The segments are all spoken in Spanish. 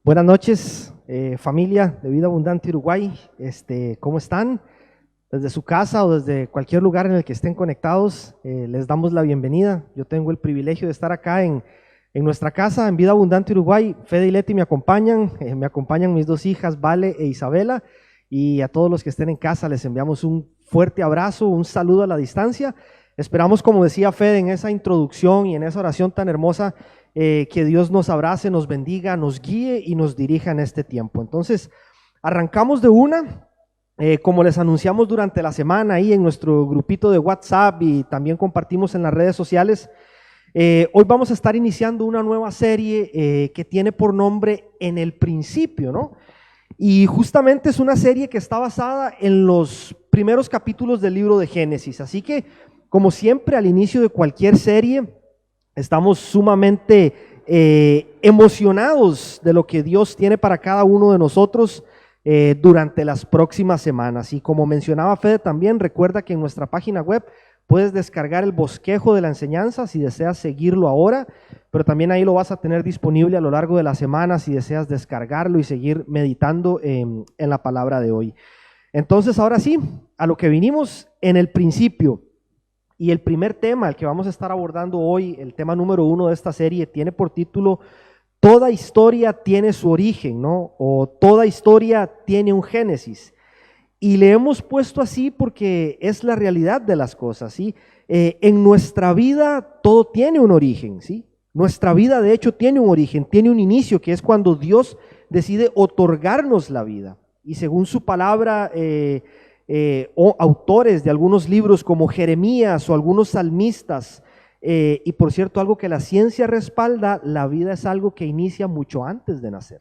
Buenas noches, familia de Vida Abundante Uruguay. ¿Cómo están? Desde su casa o desde cualquier lugar en el que estén conectados, les damos la bienvenida. Yo tengo el privilegio de estar acá en nuestra casa, en Vida Abundante Uruguay. Fede y Leti me acompañan mis dos hijas, Vale e Isabela, y a todos los que estén en casa les enviamos un fuerte abrazo, un saludo a la distancia. Esperamos, como decía Fede en esa introducción y en esa oración tan hermosa, que Dios nos abrace, nos bendiga, nos guíe y nos dirija en este tiempo. Entonces, arrancamos de una, como les anunciamos durante la semana ahí en nuestro grupito de WhatsApp y también compartimos en las redes sociales. Hoy vamos a estar iniciando una nueva serie que tiene por nombre En el Principio, ¿no? Y justamente es una serie que está basada en los primeros capítulos del libro de Génesis. Así que, como siempre, al inicio de cualquier serie, estamos sumamente emocionados de lo que Dios tiene para cada uno de nosotros durante las próximas semanas. Y como mencionaba Fede también, recuerda que en nuestra página web puedes descargar el bosquejo de la enseñanza si deseas seguirlo ahora, pero también ahí lo vas a tener disponible a lo largo de la semana si deseas descargarlo y seguir meditando en la palabra de hoy. Entonces, ahora sí, a lo que vinimos en el principio. Y el primer tema, el que vamos a estar abordando hoy, el tema número 1 de esta serie, tiene por título Toda historia tiene su origen, ¿no? O toda historia tiene un génesis. Y le hemos puesto así porque es la realidad de las cosas, ¿sí? En nuestra vida todo tiene un origen, ¿sí? Nuestra vida de hecho tiene un origen, tiene un inicio, que es cuando Dios decide otorgarnos la vida. Y según su palabra, o autores de algunos libros como Jeremías o algunos salmistas, y por cierto, algo que la ciencia respalda, la vida es algo que inicia mucho antes de nacer.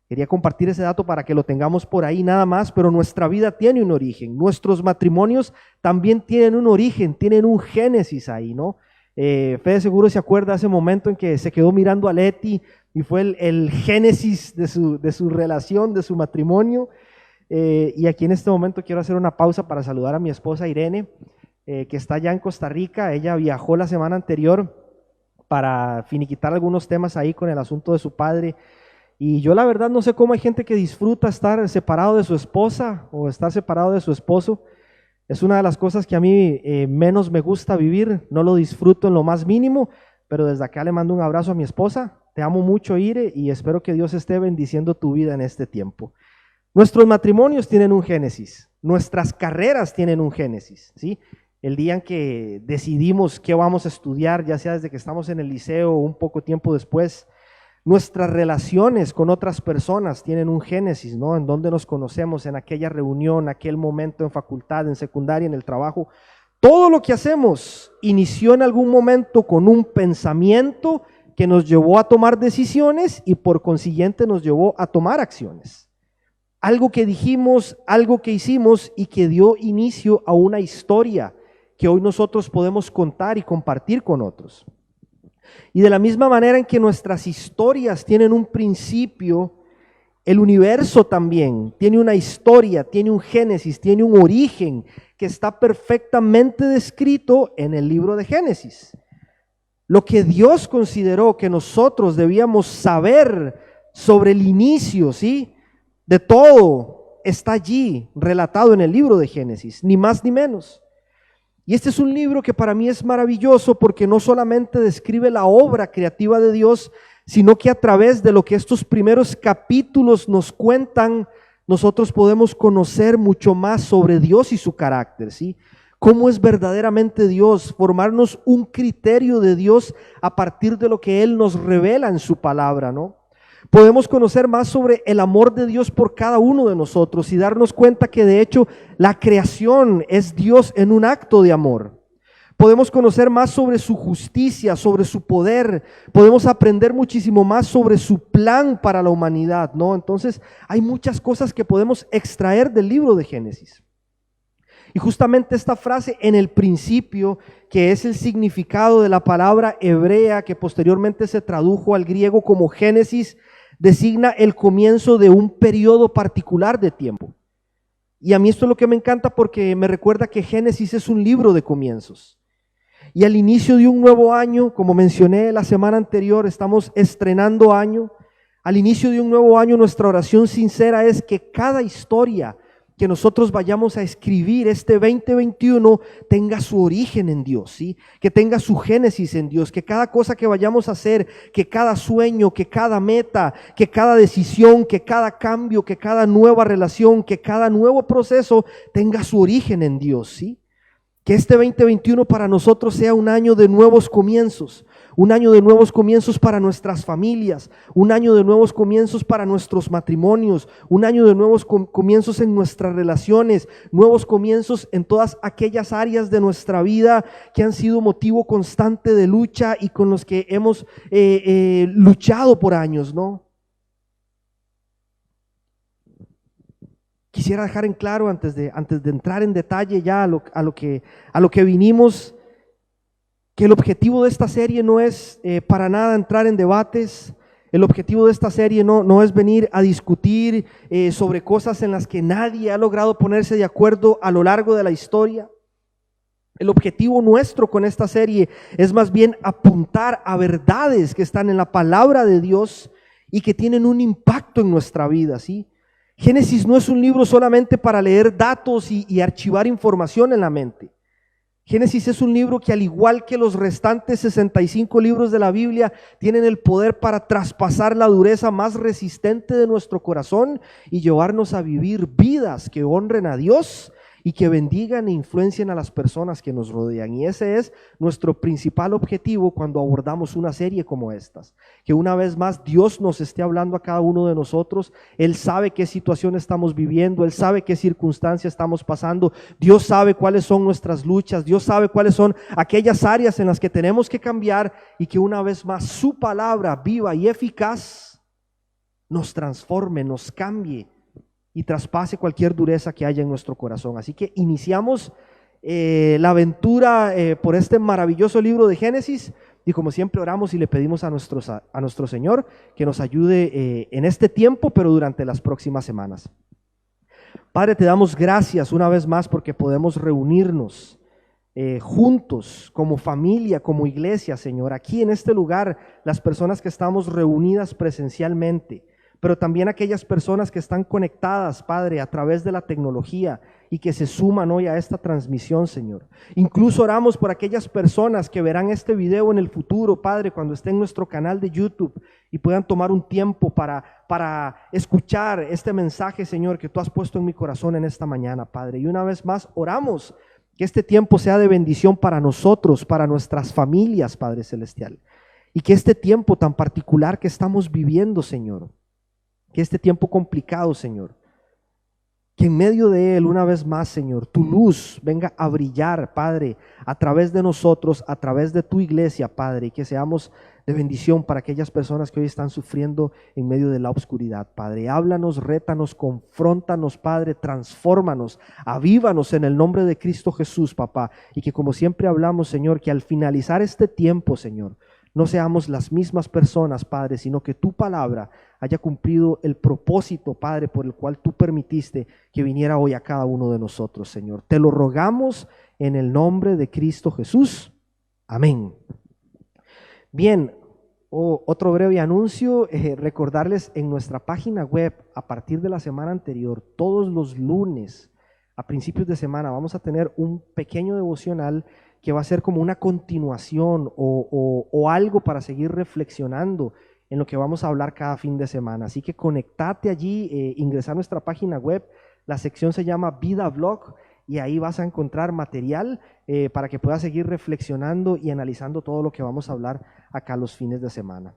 Quería compartir ese dato para que lo tengamos por ahí nada más, pero nuestra vida tiene un origen, nuestros matrimonios también tienen un origen, tienen un génesis ahí, ¿no? Fede seguro se acuerda de ese momento en que se quedó mirando a Leti y fue el génesis de su relación, de su matrimonio. Y aquí en este momento quiero hacer una pausa para saludar a mi esposa Irene, que está allá en Costa Rica. Ella viajó la semana anterior para finiquitar algunos temas ahí con el asunto de su padre, y yo la verdad no sé cómo hay gente que disfruta estar separado de su esposa o estar separado de su esposo. Es una de las cosas que a mí menos me gusta vivir, no lo disfruto en lo más mínimo, pero desde acá le mando un abrazo a mi esposa. Te amo mucho, Ire, y espero que Dios esté bendiciendo tu vida en este tiempo. Nuestros matrimonios tienen un génesis, nuestras carreras tienen un génesis, ¿sí? El día en que decidimos qué vamos a estudiar, ya sea desde que estamos en el liceo o un poco tiempo después, nuestras relaciones con otras personas tienen un génesis, ¿no? En donde nos conocemos, en aquella reunión, aquel momento en facultad, en secundaria, en el trabajo. Todo lo que hacemos inició en algún momento con un pensamiento que nos llevó a tomar decisiones y por consiguiente nos llevó a tomar acciones. Algo que dijimos, algo que hicimos y que dio inicio a una historia que hoy nosotros podemos contar y compartir con otros. Y de la misma manera en que nuestras historias tienen un principio, el universo también tiene una historia, tiene un génesis, tiene un origen que está perfectamente descrito en el libro de Génesis. Lo que Dios consideró que nosotros debíamos saber sobre el inicio, ¿sí?, de todo, está allí relatado en el libro de Génesis, ni más ni menos. Y este es un libro que para mí es maravilloso porque no solamente describe la obra creativa de Dios, sino que a través de lo que estos primeros capítulos nos cuentan, nosotros podemos conocer mucho más sobre Dios y su carácter, ¿sí? Cómo es verdaderamente Dios, formarnos un criterio de Dios a partir de lo que Él nos revela en su palabra, ¿no? Podemos conocer más sobre el amor de Dios por cada uno de nosotros y darnos cuenta que de hecho la creación es Dios en un acto de amor. Podemos conocer más sobre su justicia, sobre su poder. Podemos aprender muchísimo más sobre su plan para la humanidad, ¿no? Entonces hay muchas cosas que podemos extraer del libro de Génesis. Y justamente esta frase, en el principio, que es el significado de la palabra hebrea que posteriormente se tradujo al griego como Génesis, designa el comienzo de un periodo particular de tiempo. Y a mí esto es lo que me encanta porque me recuerda que Génesis es un libro de comienzos. Y al inicio de un nuevo año, como mencioné la semana anterior, estamos estrenando año. Al inicio de un nuevo año, nuestra oración sincera es que cada historia que nosotros vayamos a escribir este 2021 tenga su origen en Dios, ¿sí? Que tenga su génesis en Dios, que cada cosa que vayamos a hacer, que cada sueño, que cada meta, que cada decisión, que cada cambio, que cada nueva relación, que cada nuevo proceso tenga su origen en Dios, ¿sí? Que este 2021 para nosotros sea un año de nuevos comienzos, un año de nuevos comienzos para nuestras familias, un año de nuevos comienzos para nuestros matrimonios, un año de nuevos comienzos en nuestras relaciones, nuevos comienzos en todas aquellas áreas de nuestra vida que han sido motivo constante de lucha y con los que hemos luchado por años, ¿no? Quisiera dejar en claro antes de entrar en detalle ya a lo que vinimos, que el objetivo de esta serie no es para nada entrar en debates. El objetivo de esta serie no es venir a discutir sobre cosas en las que nadie ha logrado ponerse de acuerdo a lo largo de la historia. El objetivo nuestro con esta serie es más bien apuntar a verdades que están en la palabra de Dios y que tienen un impacto en nuestra vida, ¿sí? Génesis no es un libro solamente para leer datos y archivar información en la mente. Génesis es un libro que, al igual que los restantes 65 libros de la Biblia, tienen el poder para traspasar la dureza más resistente de nuestro corazón y llevarnos a vivir vidas que honren a Dios y que bendigan e influencien a las personas que nos rodean. Y ese es nuestro principal objetivo cuando abordamos una serie como estas. Que una vez más Dios nos esté hablando a cada uno de nosotros. Él sabe qué situación estamos viviendo, Él sabe qué circunstancia estamos pasando, Dios sabe cuáles son nuestras luchas, Dios sabe cuáles son aquellas áreas en las que tenemos que cambiar, y que una vez más su palabra viva y eficaz nos transforme, nos cambie y traspase cualquier dureza que haya en nuestro corazón. Así que iniciamos la aventura por este maravilloso libro de Génesis, y como siempre oramos y le pedimos a nuestro Señor que nos ayude en este tiempo, pero durante las próximas semanas. Padre, te damos gracias una vez más porque podemos reunirnos juntos como familia, como iglesia, Señor, aquí en este lugar, las personas que estamos reunidas presencialmente, pero también aquellas personas que están conectadas, Padre, a través de la tecnología y que se suman hoy a esta transmisión, Señor. Incluso oramos por aquellas personas que verán este video en el futuro, Padre, cuando esté en nuestro canal de YouTube y puedan tomar un tiempo para escuchar este mensaje, Señor, que tú has puesto en mi corazón en esta mañana, Padre. Y una vez más oramos que este tiempo sea de bendición para nosotros, para nuestras familias, Padre Celestial. Y que este tiempo tan particular que estamos viviendo, Señor, que este tiempo complicado, Señor, que en medio de él, una vez más, Señor, tu luz venga a brillar, Padre, a través de nosotros, a través de tu iglesia, Padre, y que seamos de bendición para aquellas personas que hoy están sufriendo en medio de la oscuridad, Padre. Háblanos, rétanos, confróntanos, Padre, transfórmanos, avívanos en el nombre de Cristo Jesús, papá, y que como siempre hablamos, Señor, que al finalizar este tiempo, Señor, no seamos las mismas personas, Padre, sino que tu palabra haya cumplido el propósito, Padre, por el cual tú permitiste que viniera hoy a cada uno de nosotros, Señor. Te lo rogamos en el nombre de Cristo Jesús. Amén. Bien, otro breve anuncio, recordarles en nuestra página web, a partir de la semana anterior, todos los lunes, a principios de semana, vamos a tener un pequeño devocional que va a ser como una continuación o algo para seguir reflexionando en lo que vamos a hablar cada fin de semana. Así que conectate allí, ingresa a nuestra página web, la sección se llama Vida Blog, y ahí vas a encontrar material para que puedas seguir reflexionando y analizando todo lo que vamos a hablar acá los fines de semana.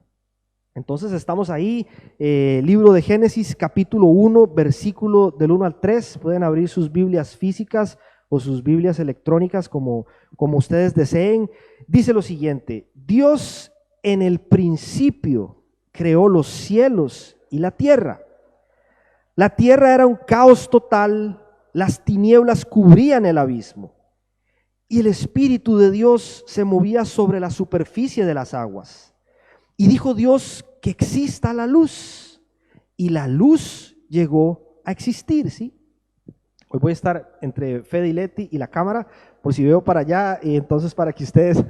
Entonces estamos ahí, libro de Génesis, capítulo 1, versículo del 1 al 3, pueden abrir sus Biblias físicas o sus Biblias electrónicas como ustedes deseen. Dice lo siguiente: Dios en el principio creó los cielos y la tierra. La tierra era un caos total, las tinieblas cubrían el abismo, y el Espíritu de Dios se movía sobre la superficie de las aguas. Y dijo Dios: que exista la luz, y la luz llegó a existir, ¿sí? Hoy voy a estar entre Fede y Leti y la cámara, por si veo para allá, y entonces para que ustedes,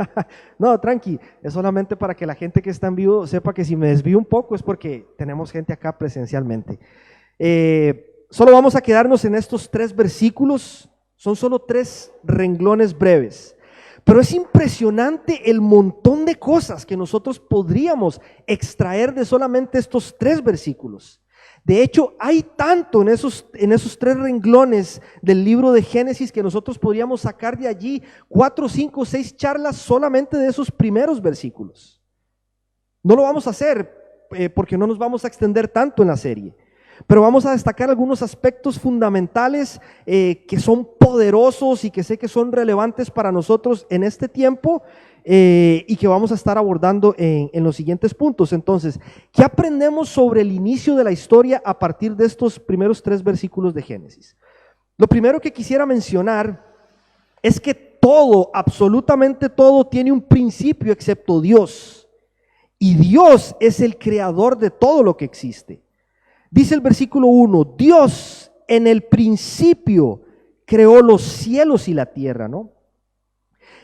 no, tranqui, es solamente para que la gente que está en vivo sepa que si me desvío un poco es porque tenemos gente acá presencialmente. Solo vamos a quedarnos en estos 3 versículos, son solo 3 renglones breves, pero es impresionante el montón de cosas que nosotros podríamos extraer de solamente estos 3 versículos. De hecho, hay tanto en esos 3 renglones del libro de Génesis que nosotros podríamos sacar de allí 4, 5, 6 charlas solamente de esos primeros versículos. No lo vamos a hacer porque no nos vamos a extender tanto en la serie, pero vamos a destacar algunos aspectos fundamentales que son poderosos y que sé que son relevantes para nosotros en este tiempo. Y que vamos a estar abordando en los siguientes puntos. Entonces, ¿qué aprendemos sobre el inicio de la historia a partir de estos primeros 3 versículos de Génesis? Lo primero que quisiera mencionar es que todo, absolutamente todo, tiene un principio excepto Dios. Y Dios es el creador de todo lo que existe. Dice el versículo 1, Dios en el principio creó los cielos y la tierra, ¿no?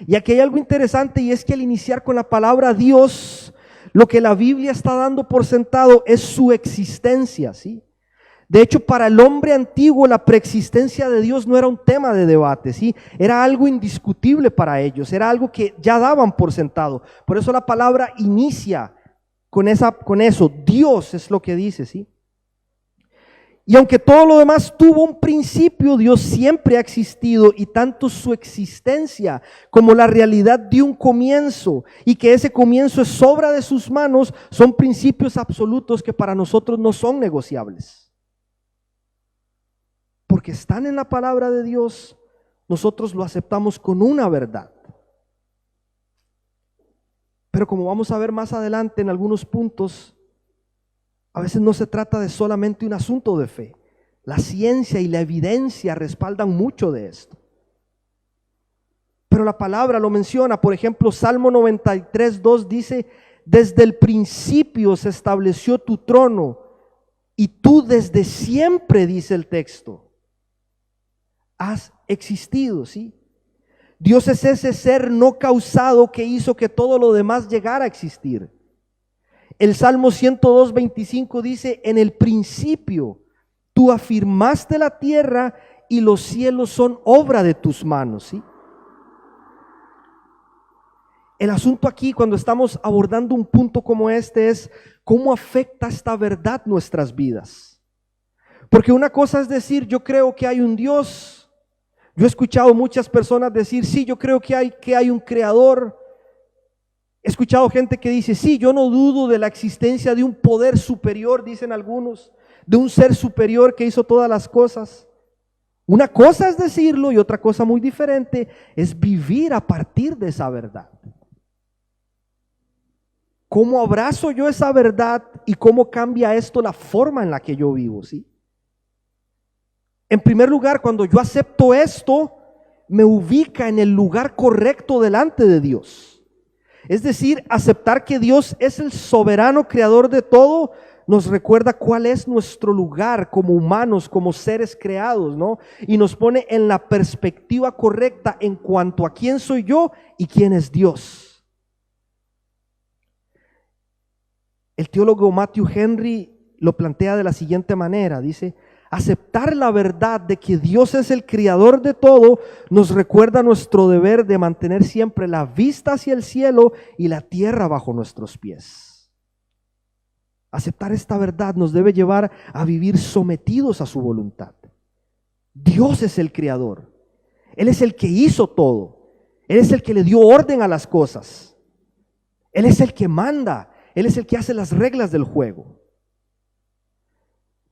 Y aquí hay algo interesante, y es que al iniciar con la palabra Dios, lo que la Biblia está dando por sentado es su existencia, ¿sí? De hecho, para el hombre antiguo la preexistencia de Dios no era un tema de debate, ¿sí? Era algo indiscutible para ellos, era algo que ya daban por sentado. Por eso la palabra inicia con eso, Dios es lo que dice, ¿sí? Y aunque todo lo demás tuvo un principio, Dios siempre ha existido, y tanto su existencia como la realidad de un comienzo, y que ese comienzo es obra de sus manos, son principios absolutos que para nosotros no son negociables. Porque están en la palabra de Dios, nosotros lo aceptamos con una verdad. Pero como vamos a ver más adelante en algunos puntos, a veces no se trata de solamente un asunto de fe. La ciencia y la evidencia respaldan mucho de esto. Pero la palabra lo menciona, por ejemplo, Salmo 93:2 dice, desde el principio se estableció tu trono y tú desde siempre, dice el texto, has existido, ¿sí? Dios es ese ser no causado que hizo que todo lo demás llegara a existir. El Salmo 102:25 dice, en el principio tú afirmaste la tierra y los cielos son obra de tus manos, ¿sí? El asunto aquí cuando estamos abordando un punto como este es cómo afecta esta verdad nuestras vidas. Porque una cosa es decir, yo creo que hay un Dios. Yo he escuchado muchas personas decir, sí, yo creo que hay un creador. He escuchado gente que dice, sí, yo no dudo de la existencia de un poder superior, dicen algunos, de un ser superior que hizo todas las cosas. Una cosa es decirlo y otra cosa muy diferente es vivir a partir de esa verdad. ¿Cómo abrazo yo esa verdad y cómo cambia esto la forma en la que yo vivo, sí? En primer lugar, cuando yo acepto esto, me ubica en el lugar correcto delante de Dios. Es decir, aceptar que Dios es el soberano creador de todo, nos recuerda cuál es nuestro lugar como humanos, como seres creados, ¿no? Y nos pone en la perspectiva correcta en cuanto a quién soy yo y quién es Dios. El teólogo Matthew Henry lo plantea de la siguiente manera, dice, aceptar la verdad de que Dios es el creador de todo nos recuerda nuestro deber de mantener siempre la vista hacia el cielo y la tierra bajo nuestros pies. Aceptar esta verdad nos debe llevar a vivir sometidos a su voluntad. Dios es el creador. Él es el que hizo todo. Él es el que le dio orden a las cosas. Él es el que manda. Él es el que hace las reglas del juego.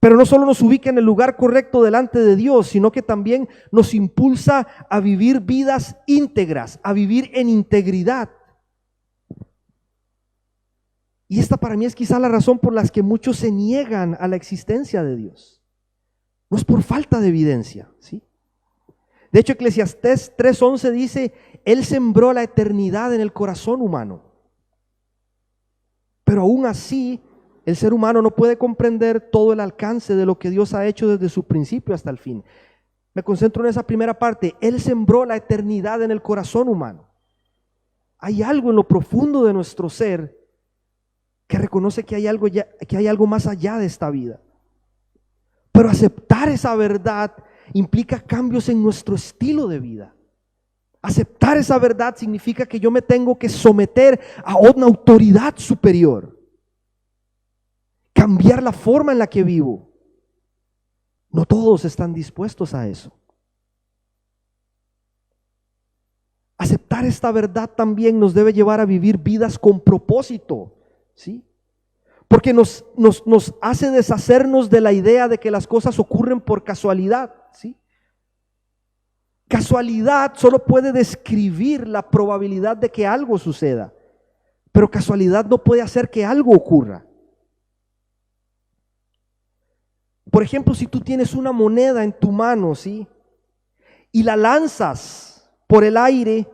Pero no solo nos ubica en el lugar correcto delante de Dios, sino que también nos impulsa a vivir vidas íntegras, a vivir en integridad. Y esta para mí es quizá la razón por la que muchos se niegan a la existencia de Dios. No es por falta de evidencia, ¿sí? De hecho, Eclesiastés 3:11 dice, Él sembró la eternidad en el corazón humano. Pero aún así, el ser humano no puede comprender todo el alcance de lo que Dios ha hecho desde su principio hasta el fin. Me concentro en esa primera parte. Él sembró la eternidad en el corazón humano. Hay algo en lo profundo de nuestro ser que reconoce que hay algo más allá de esta vida. Pero aceptar esa verdad implica cambios en nuestro estilo de vida. Aceptar esa verdad significa que yo me tengo que someter a una autoridad superior. Cambiar la forma en la que vivo. No todos están dispuestos a eso. Aceptar esta verdad también nos debe llevar a vivir vidas con propósito, ¿sí? Porque nos hace deshacernos de la idea de que las cosas ocurren por casualidad, ¿sí? Casualidad solo puede describir la probabilidad de que algo suceda, pero casualidad no puede hacer que algo ocurra. Por ejemplo, si tú tienes una moneda en tu mano, ¿sí?, y la lanzas por el aire,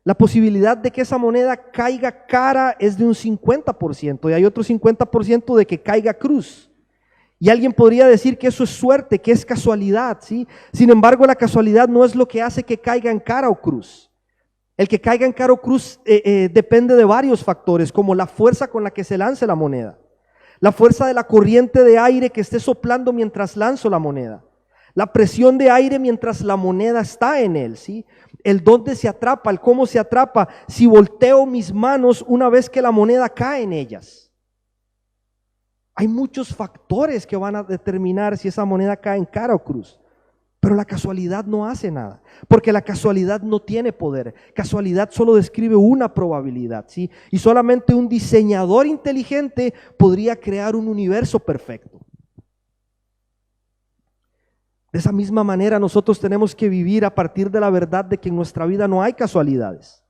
la posibilidad de que esa moneda caiga cara es de un 50%, y hay otro 50% de que caiga cruz. Y alguien podría decir que eso es suerte, que es casualidad, ¿sí? Sin embargo, la casualidad no es lo que hace que caiga en cara o cruz. El que caiga en cara o cruz depende de varios factores, como la fuerza con la que se lance la moneda, la fuerza de la corriente de aire que esté soplando mientras lanzo la moneda, la presión de aire mientras la moneda está en él, ¿sí? El dónde se atrapa, el cómo se atrapa, si volteo mis manos una vez que la moneda cae en ellas. Hay muchos factores que van a determinar si esa moneda cae en cara o cruz. Pero la casualidad no hace nada, porque la casualidad no tiene poder. Casualidad solo describe una probabilidad, ¿sí? Y solamente un diseñador inteligente podría crear un universo perfecto. De esa misma manera nosotros tenemos que vivir a partir de la verdad de que en nuestra vida no hay casualidades.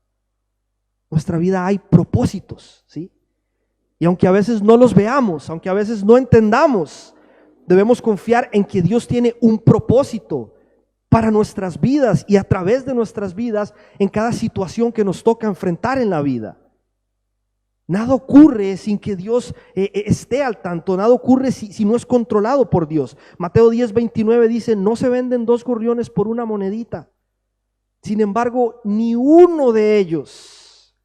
En nuestra vida hay propósitos, ¿sí? Y aunque a veces no los veamos, aunque a veces no entendamos, debemos confiar en que Dios tiene un propósito para nuestras vidas y a través de nuestras vidas en cada situación que nos toca enfrentar en la vida. Nada ocurre sin que Dios esté al tanto, nada ocurre si no es controlado por Dios. Mateo 10:29 dice, no se venden 2 gorriones por una monedita. Sin embargo, ni uno de ellos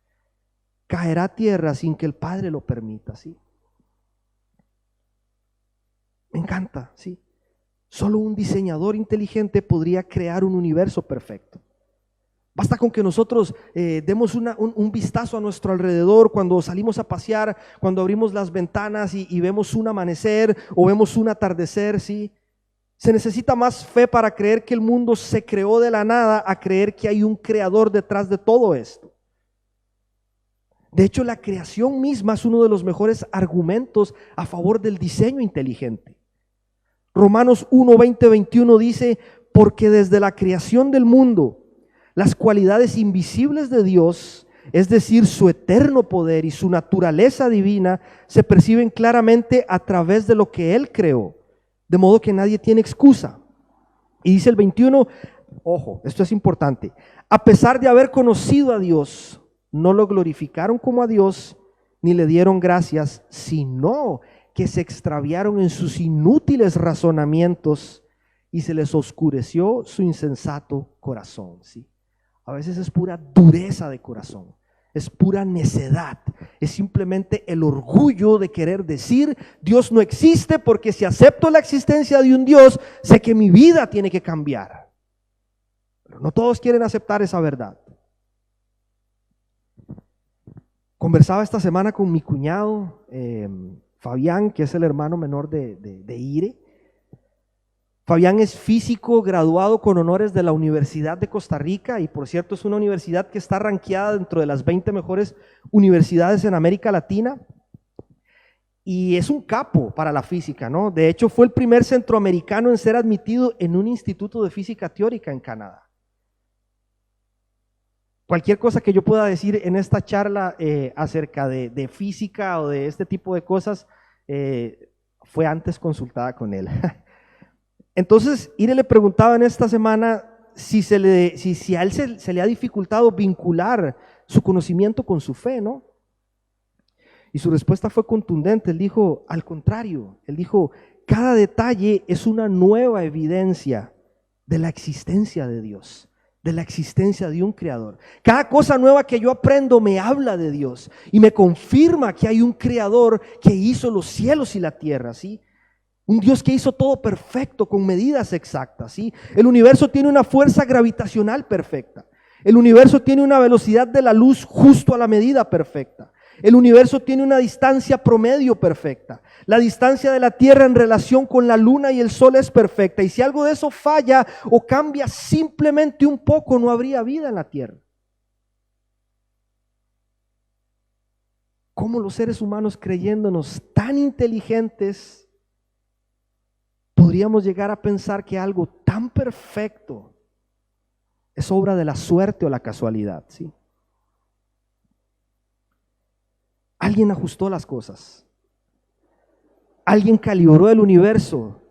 caerá a tierra sin que el Padre lo permita, ¿sí? Me encanta, ¿sí? Solo un diseñador inteligente podría crear un universo perfecto. Basta con que nosotros demos un vistazo a nuestro alrededor cuando salimos a pasear, cuando abrimos las ventanas y vemos un amanecer o vemos un atardecer, ¿sí? Se necesita más fe para creer que el mundo se creó de la nada a creer que hay un creador detrás de todo esto. De hecho, la creación misma es uno de los mejores argumentos a favor del diseño inteligente. Romanos 1:20-21 dice, porque desde la creación del mundo, las cualidades invisibles de Dios, es decir, su eterno poder y su naturaleza divina, se perciben claramente a través de lo que Él creó, de modo que nadie tiene excusa. Y dice el 21, ojo, esto es importante, a pesar de haber conocido a Dios, no lo glorificaron como a Dios, ni le dieron gracias, sino que se extraviaron en sus inútiles razonamientos y se les oscureció su insensato corazón, ¿sí? A veces es pura dureza de corazón, es pura necedad, es simplemente el orgullo de querer decir, Dios no existe porque si acepto la existencia de un Dios, sé que mi vida tiene que cambiar. Pero no todos quieren aceptar esa verdad. Conversaba esta semana con mi cuñado, Fabián, que es el hermano menor de Ire. Fabián es físico graduado con honores de la Universidad de Costa Rica y por cierto es una universidad que está rankeada dentro de las 20 mejores universidades en América Latina y es un capo para la física, ¿no? De hecho fue el primer centroamericano en ser admitido en un instituto de física teórica en Canadá. Cualquier cosa que yo pueda decir en esta charla acerca de física o de este tipo de cosas fue antes consultada con él. Entonces, Ire le preguntaba en esta semana si a él se le ha dificultado vincular su conocimiento con su fe, ¿no? Y su respuesta fue contundente. Él dijo, al contrario, él dijo, cada detalle es una nueva evidencia de la existencia de Dios, de la existencia de un creador. Cada cosa nueva que yo aprendo me habla de Dios y me confirma que hay un creador que hizo los cielos y la tierra, ¿sí? Un Dios que hizo todo perfecto con medidas exactas, ¿sí? El universo tiene una fuerza gravitacional perfecta. El universo tiene una velocidad de la luz justo a la medida perfecta. El universo tiene una distancia promedio perfecta. La distancia de la Tierra en relación con la Luna y el Sol es perfecta. Y si algo de eso falla o cambia simplemente un poco, no habría vida en la Tierra. ¿Cómo los seres humanos, creyéndonos tan inteligentes, podríamos llegar a pensar que algo tan perfecto es obra de la suerte o la casualidad? ¿Sí? Alguien ajustó las cosas. Alguien calibró el universo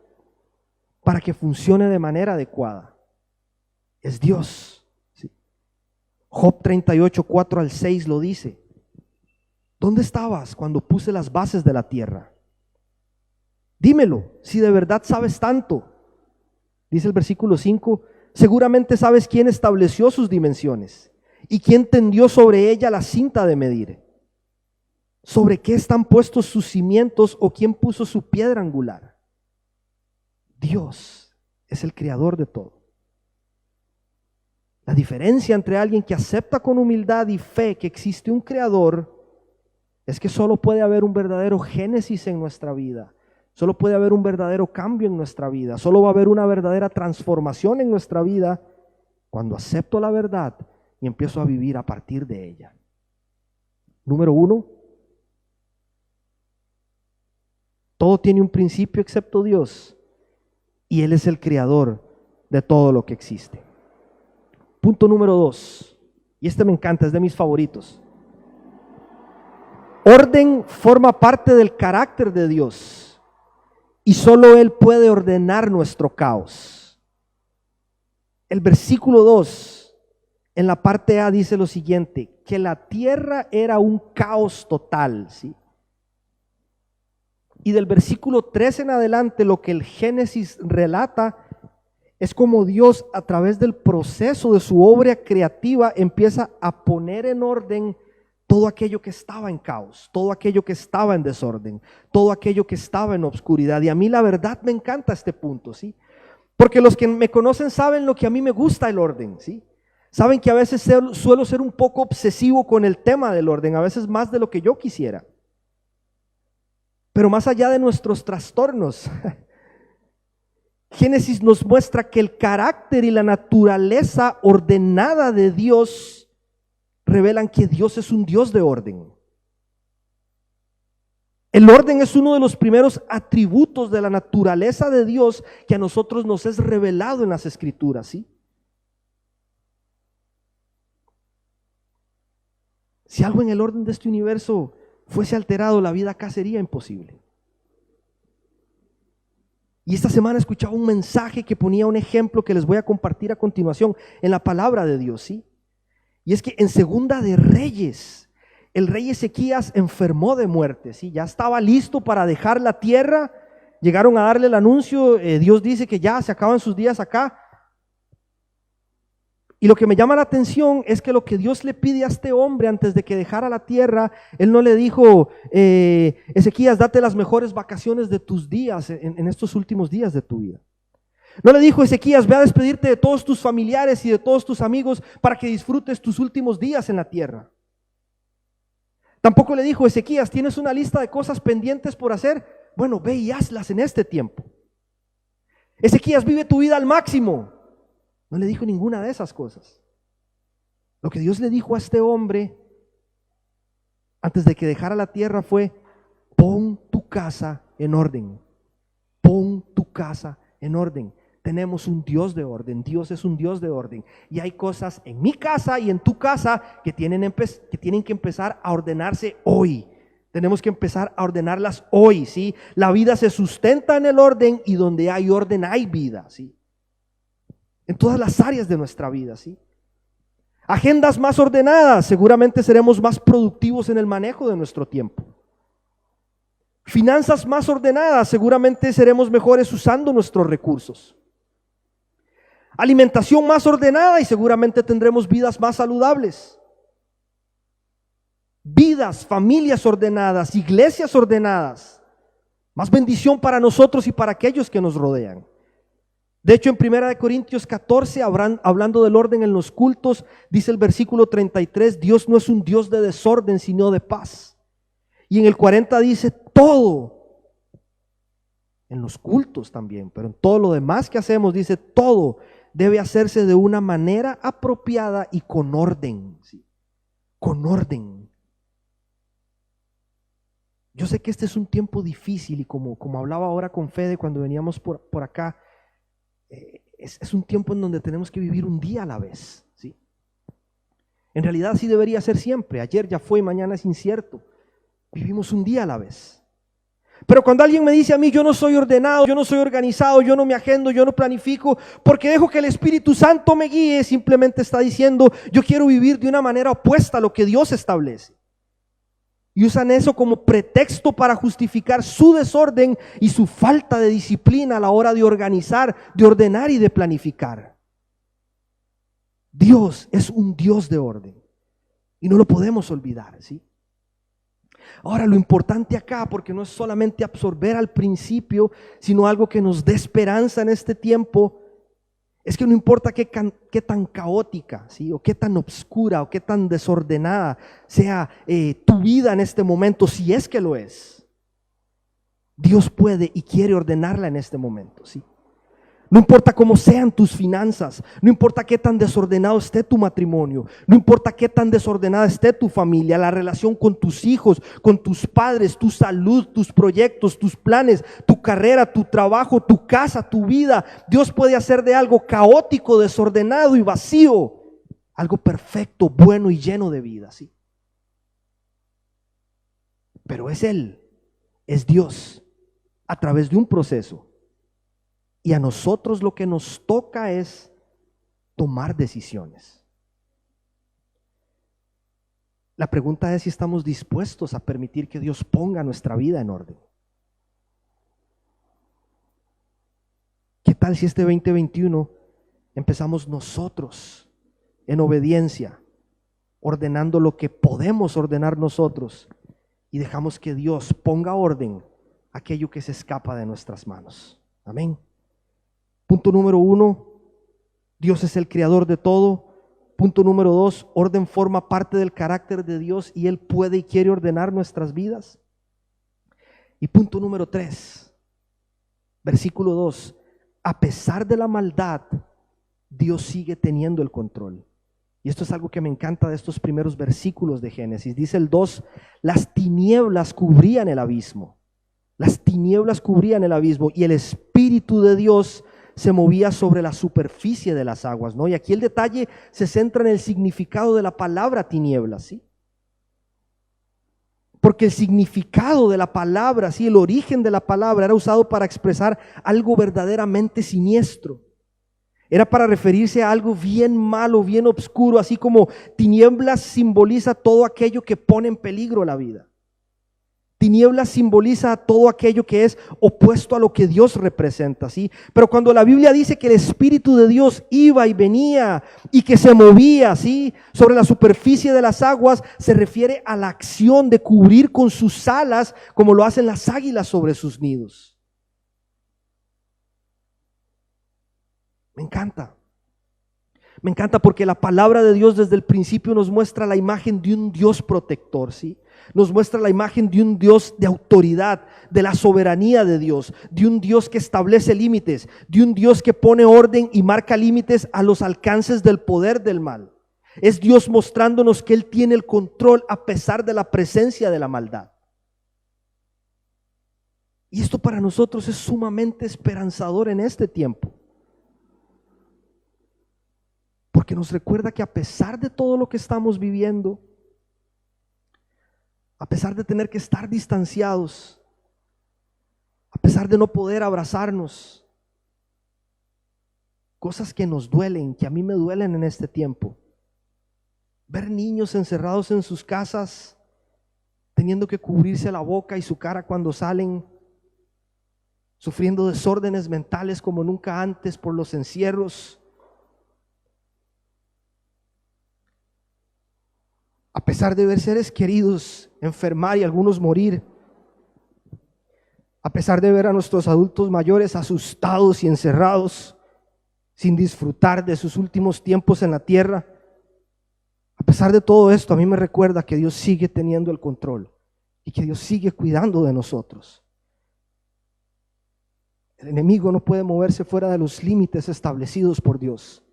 para que funcione de manera adecuada. Es Dios. ¿Sí? Job 38, 4 al 6 lo dice. ¿Dónde estabas cuando puse las bases de la tierra? Dímelo, si de verdad sabes tanto. Dice el versículo 5, seguramente sabes quién estableció sus dimensiones y quién tendió sobre ella la cinta de medir. ¿Sobre qué están puestos sus cimientos o quién puso su piedra angular? Dios es el creador de todo. La diferencia entre alguien que acepta con humildad y fe que existe un creador es que solo puede haber un verdadero génesis en nuestra vida. Solo puede haber un verdadero cambio en nuestra vida. Solo va a haber una verdadera transformación en nuestra vida cuando acepto la verdad y empiezo a vivir a partir de ella. Número 1. Todo tiene un principio excepto Dios, y Él es el creador de todo lo que existe. Punto número 2, y este me encanta, es de mis favoritos. Orden forma parte del carácter de Dios, y solo Él puede ordenar nuestro caos. El versículo 2, en la parte A dice lo siguiente, que la tierra era un caos total, ¿sí? Y del versículo 3 en adelante, lo que el Génesis relata es como Dios, a través del proceso de su obra creativa, empieza a poner en orden todo aquello que estaba en caos, todo aquello que estaba en desorden, todo aquello que estaba en obscuridad. Y a mí la verdad me encanta este punto, ¿sí? Porque los que me conocen saben lo que a mí me gusta el orden, ¿sí? Saben que a veces suelo ser un poco obsesivo con el tema del orden, a veces más de lo que yo quisiera. Pero más allá de nuestros trastornos, Génesis nos muestra que el carácter y la naturaleza ordenada de Dios revelan que Dios es un Dios de orden. El orden es uno de los primeros atributos de la naturaleza de Dios que a nosotros nos es revelado en las Escrituras, ¿sí? Si algo en el orden de este universo fuese alterado, la vida acá sería imposible. Y esta semana escuchaba un mensaje que ponía un ejemplo que les voy a compartir a continuación en la palabra de Dios, ¿sí? Y es que en Segunda de Reyes, el rey Ezequías enfermó de muerte, ¿sí? Ya estaba listo para dejar la tierra. Llegaron a darle el anuncio, Dios dice que ya se acaban sus días acá. Y lo que me llama la atención es que lo que Dios le pide a este hombre antes de que dejara la tierra, Él no le dijo, Ezequías, date las mejores vacaciones de tus días en estos últimos días de tu vida. No le dijo, Ezequías, ve a despedirte de todos tus familiares y de todos tus amigos para que disfrutes tus últimos días en la tierra. Tampoco le dijo, Ezequías, tienes una lista de cosas pendientes por hacer, bueno, ve y hazlas en este tiempo. Ezequías, vive tu vida al máximo. No le dijo ninguna de esas cosas. Lo que Dios le dijo a este hombre antes de que dejara la tierra fue, pon tu casa en orden. Pon tu casa en orden. Tenemos un Dios de orden. Dios es un Dios de orden. Y hay cosas en mi casa y en tu casa que tienen que empezar a ordenarse hoy. Tenemos que empezar a ordenarlas hoy, ¿sí? La vida se sustenta en el orden y donde hay orden hay vida, ¿sí? En todas las áreas de nuestra vida, ¿sí? Agendas más ordenadas, seguramente seremos más productivos en el manejo de nuestro tiempo. Finanzas más ordenadas, seguramente seremos mejores usando nuestros recursos. alimentación más ordenada y seguramente tendremos vidas más saludables. Vidas, familias ordenadas, iglesias ordenadas. Más bendición para nosotros y para aquellos que nos rodean. De hecho, en 1 Corintios 14, hablando del orden en los cultos, dice el versículo 33, Dios no es un Dios de desorden, sino de paz. Y en el 40 dice, todo, en los cultos también, pero en todo lo demás que hacemos, dice, todo debe hacerse de una manera apropiada y con orden, ¿sí? Con orden. Yo sé que este es un tiempo difícil y como hablaba ahora con Fede cuando veníamos por acá, es un tiempo en donde tenemos que vivir un día a la vez, ¿sí? En realidad así debería ser siempre. Ayer ya fue y mañana es incierto. Vivimos un día a la vez. Pero cuando alguien me dice a mí, yo no soy ordenado, yo no soy organizado, yo no me agendo, yo no planifico, porque dejo que el Espíritu Santo me guíe, simplemente está diciendo, yo quiero vivir de una manera opuesta a lo que Dios establece. Y usan eso como pretexto para justificar su desorden y su falta de disciplina a la hora de organizar, de ordenar y de planificar. Dios es un Dios de orden y no lo podemos olvidar, ¿sí? Ahora, lo importante acá, porque no es solamente absorber al principio, sino algo que nos dé esperanza en este tiempo, es que no importa qué tan caótica, ¿sí? O qué tan obscura o qué tan desordenada sea tu vida en este momento, si es que lo es, Dios puede y quiere ordenarla en este momento, ¿sí? No importa cómo sean tus finanzas, no importa qué tan desordenado esté tu matrimonio, no importa qué tan desordenada esté tu familia, la relación con tus hijos, con tus padres, tu salud, tus proyectos, tus planes, tu carrera, tu trabajo, tu casa, tu vida. Dios puede hacer de algo caótico, desordenado y vacío, algo perfecto, bueno y lleno de vida, ¿sí? Pero es Él, es Dios, a través de un proceso. Y a nosotros lo que nos toca es tomar decisiones. La pregunta es si estamos dispuestos a permitir que Dios ponga nuestra vida en orden. ¿Qué tal si este 2021 empezamos nosotros en obediencia, ordenando lo que podemos ordenar nosotros y dejamos que Dios ponga orden a aquello que se escapa de nuestras manos? Amén. Punto número 1, Dios es el creador de todo. Punto número 2, orden forma parte del carácter de Dios y Él puede y quiere ordenar nuestras vidas. Y punto número 3, versículo 2, a pesar de la maldad, Dios sigue teniendo el control. Y esto es algo que me encanta de estos primeros versículos de Génesis. Dice el 2, las tinieblas cubrían el abismo. Las tinieblas cubrían el abismo y el Espíritu de Dios se movía sobre la superficie de las aguas, ¿no? Y aquí el detalle se centra en el significado de la palabra tinieblas, ¿sí? Porque el significado de la palabra, ¿sí? El origen de la palabra era usado para expresar algo verdaderamente siniestro. Era para referirse a algo bien malo, bien oscuro, así como tinieblas simboliza todo aquello que pone en peligro la vida. Tinieblas simboliza todo aquello que es opuesto a lo que Dios representa, ¿sí? Pero cuando la Biblia dice que el Espíritu de Dios iba y venía y que se movía, ¿sí?, sobre la superficie de las aguas, se refiere a la acción de cubrir con sus alas como lo hacen las águilas sobre sus nidos. Me encanta. Me encanta porque la palabra de Dios desde el principio nos muestra la imagen de un Dios protector, ¿sí? Nos muestra la imagen de un Dios de autoridad, de la soberanía de Dios, de un Dios que establece límites, de un Dios que pone orden y marca límites a los alcances del poder del mal. Es Dios mostrándonos que Él tiene el control a pesar de la presencia de la maldad. Y esto para nosotros es sumamente esperanzador en este tiempo. Porque nos recuerda que a pesar de todo lo que estamos viviendo, a pesar de tener que estar distanciados, a pesar de no poder abrazarnos, cosas que nos duelen, que a mí me duelen en este tiempo, ver niños encerrados en sus casas, teniendo que cubrirse la boca y su cara cuando salen, sufriendo desórdenes mentales como nunca antes por los encierros, A pesar de ver seres queridos enfermar y algunos morir, a pesar de ver a nuestros adultos mayores asustados y encerrados, sin disfrutar de sus últimos tiempos en la tierra, a pesar de todo esto, a mí me recuerda que Dios sigue teniendo el control y que Dios sigue cuidando de nosotros. El enemigo no puede moverse fuera de los límites establecidos por Dios.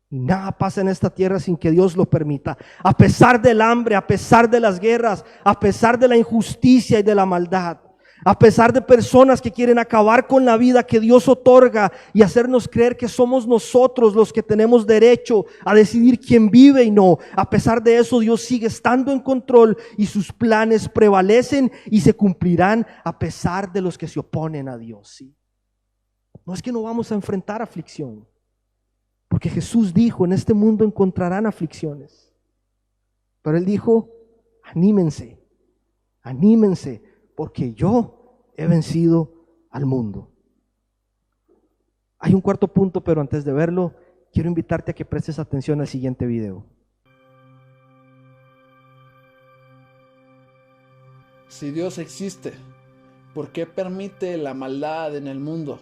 Y nada pasa en esta tierra sin que Dios lo permita. A pesar del hambre, a pesar de las guerras, a pesar de la injusticia y de la maldad, a pesar de personas que quieren acabar con la vida que Dios otorga y hacernos creer que somos nosotros los que tenemos derecho a decidir quién vive y no. A pesar de eso, Dios sigue estando en control y sus planes prevalecen y se cumplirán a pesar de los que se oponen a Dios. ¿Sí? No es que no vamos a enfrentar aflicción, porque Jesús dijo, en este mundo encontrarán aflicciones. Pero Él dijo, anímense, anímense, porque yo he vencido al mundo. Hay un cuarto punto, pero antes de verlo, quiero invitarte a que prestes atención al siguiente video. Si Dios existe, ¿por qué permite la maldad en el mundo?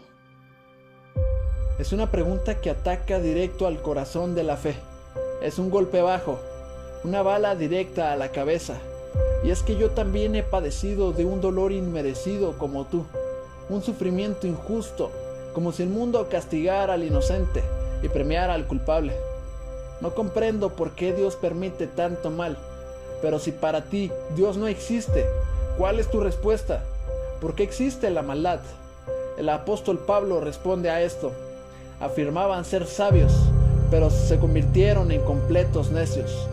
Es una pregunta que ataca directo al corazón de la fe. Es un golpe bajo, una bala directa a la cabeza. Y es que yo también he padecido de un dolor inmerecido como tú, un sufrimiento injusto, como si el mundo castigara al inocente y premiara al culpable. No comprendo por qué Dios permite tanto mal, pero si para ti Dios no existe, ¿cuál es tu respuesta? ¿Por qué existe la maldad? El apóstol Pablo responde a esto. Afirmaban ser sabios, pero se convirtieron en completos necios.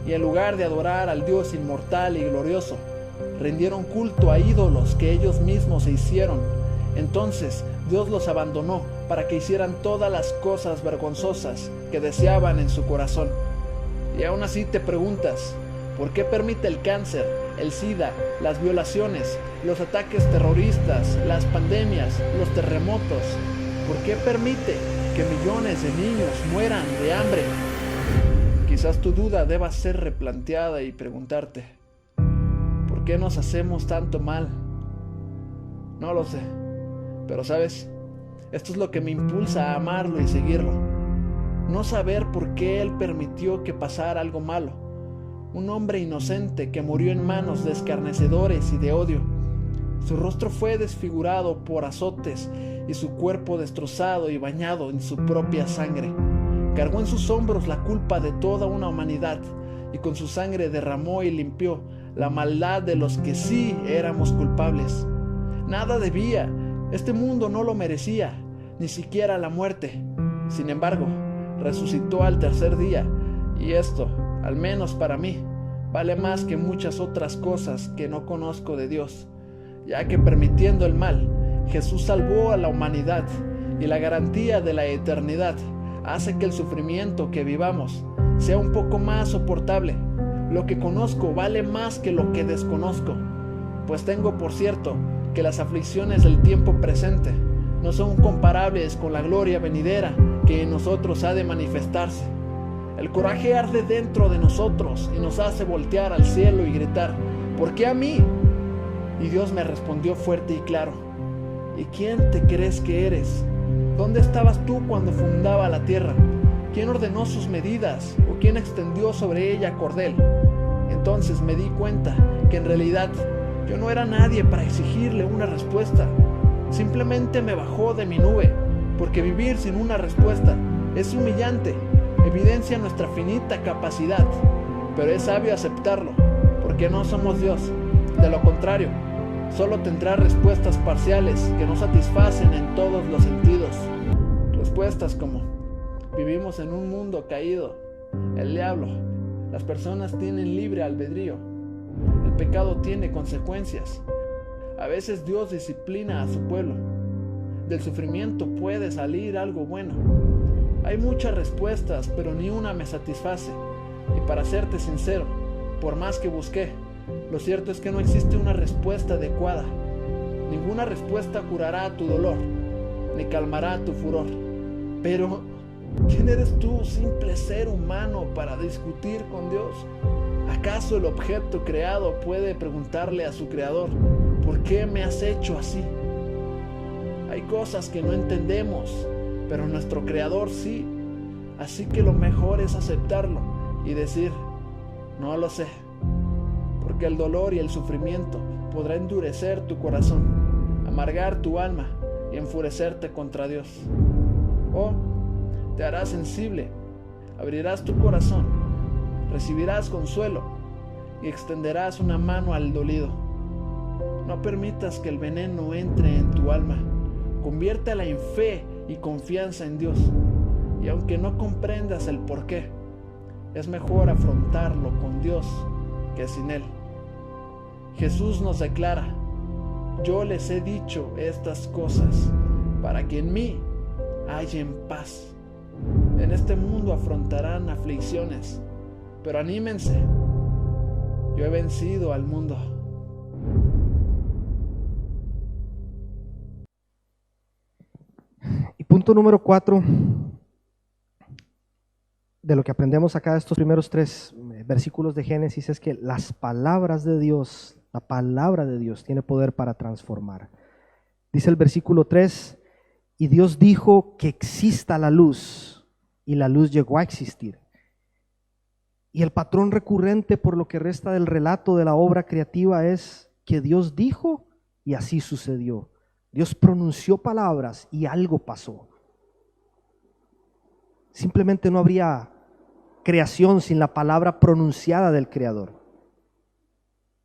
Y en lugar de adorar al Dios inmortal y glorioso, rindieron culto a ídolos que ellos mismos se hicieron. Entonces Dios los abandonó para que hicieran todas las cosas vergonzosas que deseaban en su corazón. Y aún así te preguntas, ¿por qué permite el cáncer, el SIDA, las violaciones, los ataques terroristas, las pandemias, los terremotos? ¿Por qué permite que millones de niños mueran de hambre? Quizás tu duda deba ser replanteada y preguntarte, ¿por qué nos hacemos tanto mal? No lo sé, pero ¿sabes? Esto es lo que me impulsa a amarlo y seguirlo. No saber por qué Él permitió que pasara algo malo. Un hombre inocente que murió en manos de escarnecedores y de odio. Su rostro fue desfigurado por azotes y su cuerpo destrozado y bañado en su propia sangre. Cargó en sus hombros la culpa de toda una humanidad y con su sangre derramó y limpió la maldad de los que sí éramos culpables. Nada debía, este mundo no lo merecía, ni siquiera la muerte. Sin embargo, resucitó al tercer día y esto, al menos para mí, vale más que muchas otras cosas que no conozco de Dios, ya que permitiendo el mal, Jesús salvó a la humanidad y la garantía de la eternidad hace que el sufrimiento que vivamos sea un poco más soportable. Lo que conozco vale más que lo que desconozco, pues tengo por cierto que las aflicciones del tiempo presente no son comparables con la gloria venidera que en nosotros ha de manifestarse. El coraje arde dentro de nosotros y nos hace voltear al cielo y gritar, ¿por qué a mí? Y Dios me respondió fuerte y claro, ¿y quién te crees que eres? ¿Dónde estabas tú cuando fundaba la tierra? ¿Quién ordenó sus medidas o quién extendió sobre ella cordel? Entonces me di cuenta que en realidad yo no era nadie para exigirle una respuesta. Simplemente me bajó de mi nube, porque vivir sin una respuesta es humillante, evidencia nuestra finita capacidad, pero es sabio aceptarlo, porque no somos Dios. De lo contrario, solo tendrá respuestas parciales que no satisfacen en todos los sentidos. Respuestas como, vivimos en un mundo caído, el diablo, las personas tienen libre albedrío, el pecado tiene consecuencias, a veces Dios disciplina a su pueblo, del sufrimiento puede salir algo bueno. Hay muchas respuestas, pero ni una me satisface, y para serte sincero, por más que busqué, lo cierto es que no existe una respuesta adecuada. Ninguna respuesta curará tu dolor, ni calmará tu furor. Pero ¿Quién eres tú, simple ser humano, para discutir con Dios? ¿Acaso el objeto creado puede preguntarle a su creador, ¿por qué me has hecho así? Hay cosas que no entendemos, pero nuestro creador sí. Así que lo mejor es aceptarlo y decir, no lo sé. Porque el dolor y el sufrimiento podrá endurecer tu corazón, amargar tu alma y enfurecerte contra Dios. O te harás sensible, abrirás tu corazón, recibirás consuelo y extenderás una mano al dolido. No permitas que el veneno entre en tu alma. Conviértela en fe y confianza en Dios. Y aunque no comprendas el porqué, es mejor afrontarlo con Dios que sin Él. Jesús nos declara, yo les he dicho estas cosas para que en mí hallen paz. En este mundo afrontarán aflicciones, pero anímense, yo he vencido al mundo. Y punto número 4 de lo que aprendemos acá de estos primeros 3 versículos de Génesis es que las palabras de Dios, la palabra de Dios tiene poder para transformar. Dice el versículo 3, y Dios dijo que exista la luz, y la luz llegó a existir. Y el patrón recurrente por lo que resta del relato de la obra creativa es que Dios dijo y así sucedió. Dios pronunció palabras y algo pasó. Simplemente no habría creación sin la palabra pronunciada del Creador.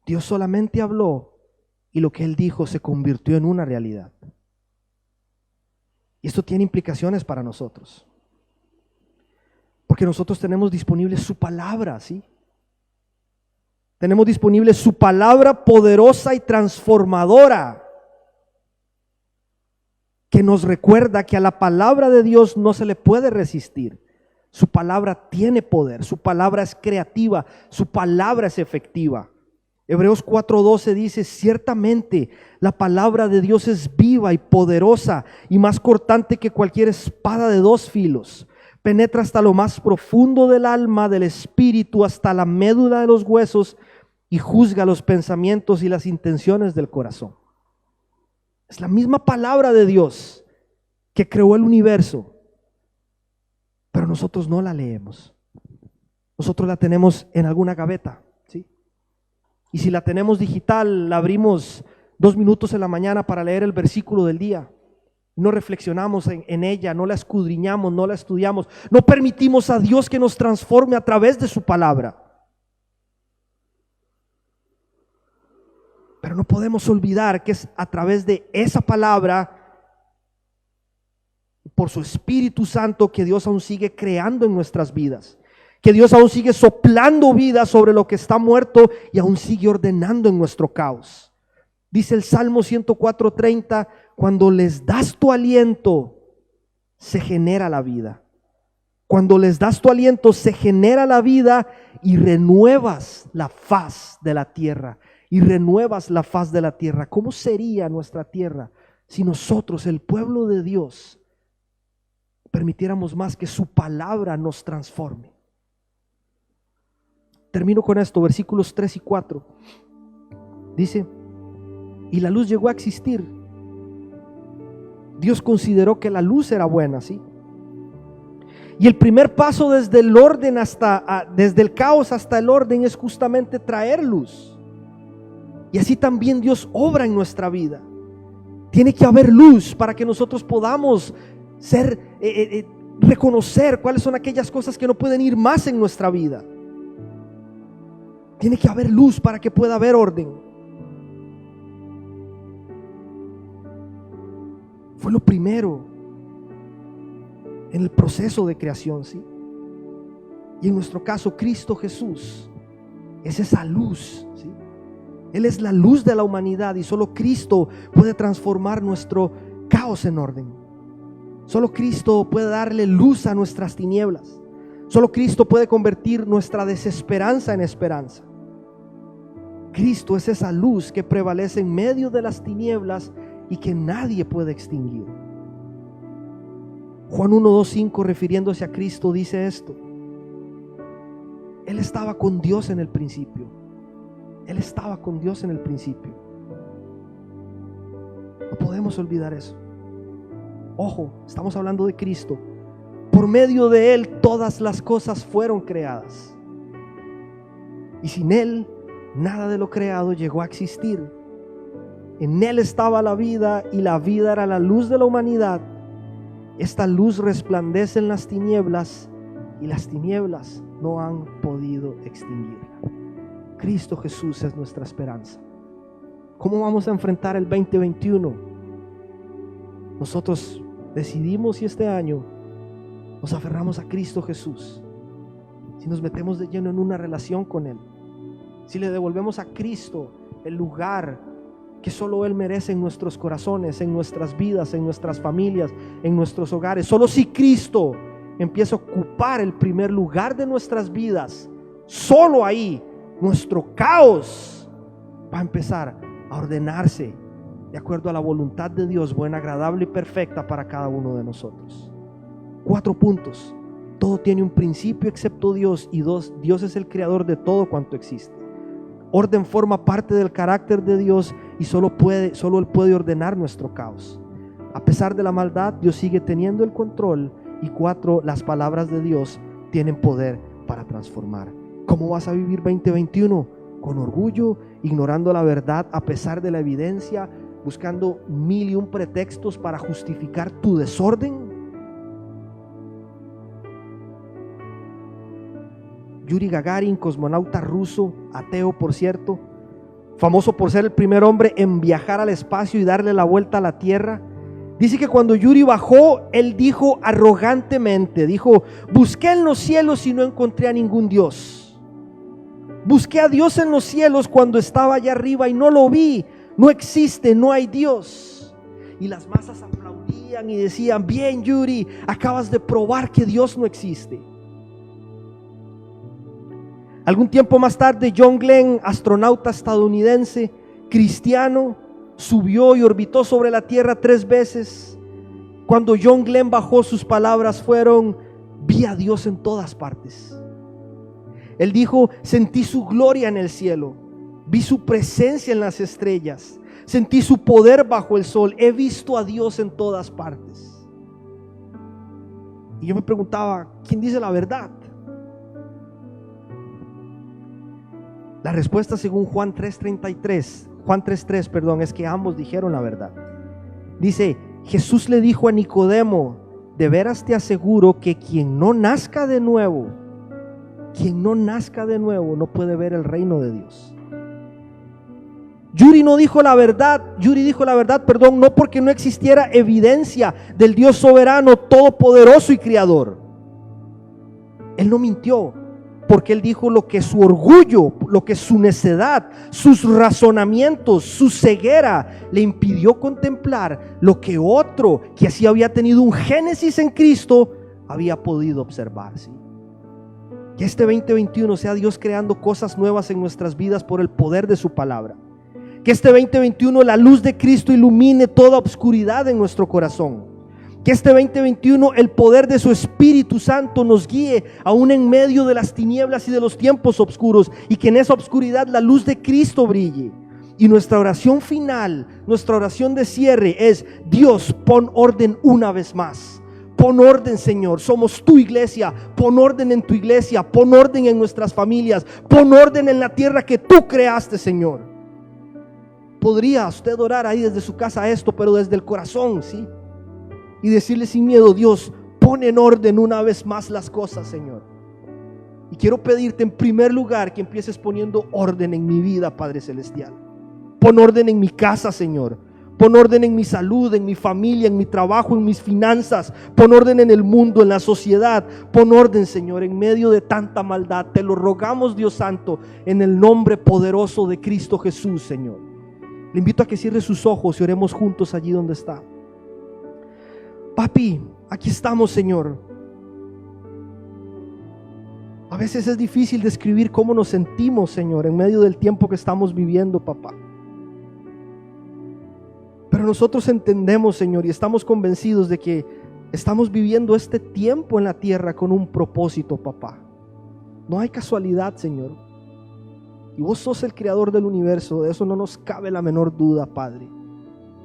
Dios solamente habló y lo que Él dijo se convirtió en una realidad. Y esto tiene implicaciones para nosotros. Porque nosotros tenemos disponible su palabra, ¿sí? Tenemos disponible su palabra poderosa y transformadora, que nos recuerda que a la palabra de Dios no se le puede resistir. Su palabra tiene poder, su palabra es creativa, su palabra es efectiva. Hebreos 4:12 dice, ciertamente la palabra de Dios es viva y poderosa y más cortante que cualquier espada de 2 filos. Penetra hasta lo más profundo del alma, del espíritu, hasta la médula de los huesos y juzga los pensamientos y las intenciones del corazón. Es la misma palabra de Dios que creó el universo, pero nosotros no la leemos. Nosotros la tenemos en alguna gaveta, ¿sí? Y si la tenemos digital, la abrimos 2 minutos en la mañana para leer el versículo del día. No reflexionamos en ella, no la escudriñamos, no la estudiamos, no permitimos a Dios que nos transforme a través de su palabra. Pero no podemos olvidar que es a través de esa palabra, por su Espíritu Santo, que Dios aún sigue creando en nuestras vidas, que Dios aún sigue soplando vida sobre lo que está muerto y aún sigue ordenando en nuestro caos. Dice el Salmo 104:30, cuando les das tu aliento, se genera la vida. Cuando les das tu aliento, se genera la vida y renuevas la faz de la tierra. Y renuevas la faz de la tierra. ¿Cómo sería nuestra tierra si nosotros, el pueblo de Dios, permitiéramos más que su palabra nos transforme? Termino con esto, versículos 3 y 4. Dice, y la luz llegó a existir. Dios consideró que la luz era buena, ¿sí? Y el primer paso desde el orden desde el caos hasta el orden es justamente traer luz. Y así también Dios obra en nuestra vida. Tiene que haber luz para que nosotros podamos reconocer cuáles son aquellas cosas que no pueden ir más en nuestra vida. Tiene que haber luz para que pueda haber orden. Fue lo primero en el proceso de creación, ¿sí? Y en nuestro caso, Cristo Jesús es esa luz, ¿sí? Él es la luz de la humanidad y solo Cristo puede transformar nuestro caos en orden. Solo Cristo puede darle luz a nuestras tinieblas. Solo Cristo puede convertir nuestra desesperanza en esperanza. Cristo es esa luz que prevalece en medio de las tinieblas y que nadie puede extinguir. Juan 1:2-5, refiriéndose a Cristo, dice esto: Él estaba con Dios en el principio. Él estaba con Dios en el principio. No podemos olvidar eso. Ojo, estamos hablando de Cristo. Por medio de Él todas las cosas fueron creadas. Y sin Él, nada de lo creado llegó a existir. En Él estaba la vida, y la vida era la luz de la humanidad. Esta luz resplandece en las tinieblas, y las tinieblas no han podido extinguirla. Cristo Jesús es nuestra esperanza. ¿Cómo vamos a enfrentar el 2021? Nosotros decidimos si este año nos aferramos a Cristo Jesús, si nos metemos de lleno en una relación con Él, si le devolvemos a Cristo el lugar que solo Él merece en nuestros corazones, en nuestras vidas, en nuestras familias, en nuestros hogares. Solo si Cristo empieza a ocupar el primer lugar de nuestras vidas, solo ahí nuestro caos va a empezar a ordenarse de acuerdo a la voluntad de Dios, buena, agradable y perfecta para cada uno de nosotros. 4 puntos. Todo tiene un principio excepto Dios, y 2, Dios es el creador de todo cuanto existe. Orden forma parte del carácter de Dios, y solo Él puede ordenar nuestro caos. A pesar de la maldad, Dios sigue teniendo el control. Y 4, las palabras de Dios tienen poder para transformar. ¿Cómo vas a vivir 2021? Con orgullo, ignorando la verdad a pesar de la evidencia, buscando 1001 pretextos para justificar tu desorden. Yuri Gagarin, cosmonauta ruso, ateo por cierto, famoso por ser el primer hombre en viajar al espacio y darle la vuelta a la Tierra, dice que cuando Yuri bajó, él dijo arrogantemente, busqué en los cielos y no encontré a ningún Dios. Busqué a Dios en los cielos cuando estaba allá arriba y no lo vi. No existe, no hay Dios. Y las masas aplaudían y decían: bien, Yuri, acabas de probar que Dios no existe. Algún tiempo más tarde, John Glenn, astronauta estadounidense, cristiano, subió y orbitó sobre la Tierra 3 veces. Cuando John Glenn bajó, sus palabras fueron: vi a Dios en todas partes. Él dijo: sentí su gloria en el cielo, vi su presencia en las estrellas, sentí su poder bajo el sol, he visto a Dios en todas partes. Y yo me preguntaba: ¿quién dice la verdad? La respuesta, según Juan 3:3, es que ambos dijeron la verdad. Dice: Jesús le dijo a Nicodemo: de veras te aseguro que quien no nazca de nuevo no puede ver el reino de Dios. Yuri dijo la verdad, no porque no existiera evidencia del Dios soberano, todopoderoso y creador. Él no mintió, porque él dijo lo que su orgullo, lo que su necedad, sus razonamientos, su ceguera le impidió contemplar, lo que otro que así había tenido un génesis en Cristo había podido observar. ¿Sí? Que este 2021 sea Dios creando cosas nuevas en nuestras vidas por el poder de su palabra. Que este 2021 la luz de Cristo ilumine toda obscuridad en nuestro corazón. Que este 2021 el poder de su Espíritu Santo nos guíe aún en medio de las tinieblas y de los tiempos oscuros, y que en esa oscuridad la luz de Cristo brille. Y nuestra oración final, nuestra oración de cierre es: Dios, pon orden una vez más. Pon orden, Señor, somos tu iglesia. Pon orden en tu iglesia, pon orden en nuestras familias, pon orden en la tierra que tú creaste, Señor. Podría usted orar ahí desde su casa esto, pero desde el corazón, ¿sí? Y decirle sin miedo: Dios, pon en orden una vez más las cosas, Señor. Y quiero pedirte en primer lugar que empieces poniendo orden en mi vida, Padre Celestial. Pon orden en mi casa, Señor. Pon orden en mi salud, en mi familia, en mi trabajo, en mis finanzas. Pon orden en el mundo, en la sociedad. Pon orden, Señor, en medio de tanta maldad. Te lo rogamos, Dios Santo, en el nombre poderoso de Cristo Jesús, Señor. Le invito a que cierre sus ojos y oremos juntos allí donde está. Papi, aquí estamos, Señor. A veces es difícil describir cómo nos sentimos, Señor, en medio del tiempo que estamos viviendo, papá. Pero nosotros entendemos, Señor, y estamos convencidos de que Estamos viviendo este tiempo en la tierra con un propósito, papá. No hay casualidad, Señor. Y vos sos el creador del universo, de eso no nos cabe la menor duda, Padre.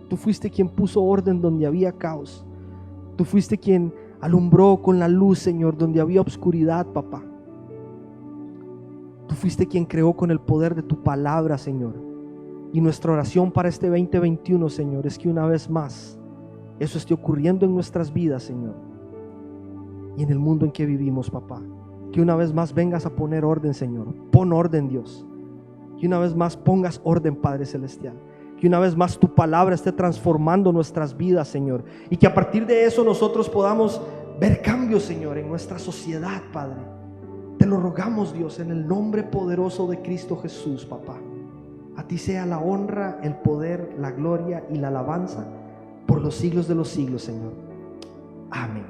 Tú fuiste quien puso orden donde había caos. Tú fuiste quien alumbró con la luz, Señor, donde había oscuridad, papá. Tú fuiste quien creó con el poder de tu palabra, Señor. Y nuestra oración para este 2021, Señor, es que una vez más eso esté ocurriendo en nuestras vidas, Señor, y en el mundo en que vivimos, papá. Que una vez más vengas a poner orden, Señor. Pon orden, Dios. Que una vez más pongas orden, Padre Celestial. Que una vez más tu palabra esté transformando nuestras vidas, Señor. Y que a partir de eso nosotros podamos ver cambios, Señor, en nuestra sociedad, Padre. Te lo rogamos, Dios, en el nombre poderoso de Cristo Jesús, papá. A ti sea la honra, el poder, la gloria y la alabanza por los siglos de los siglos, Señor. Amén.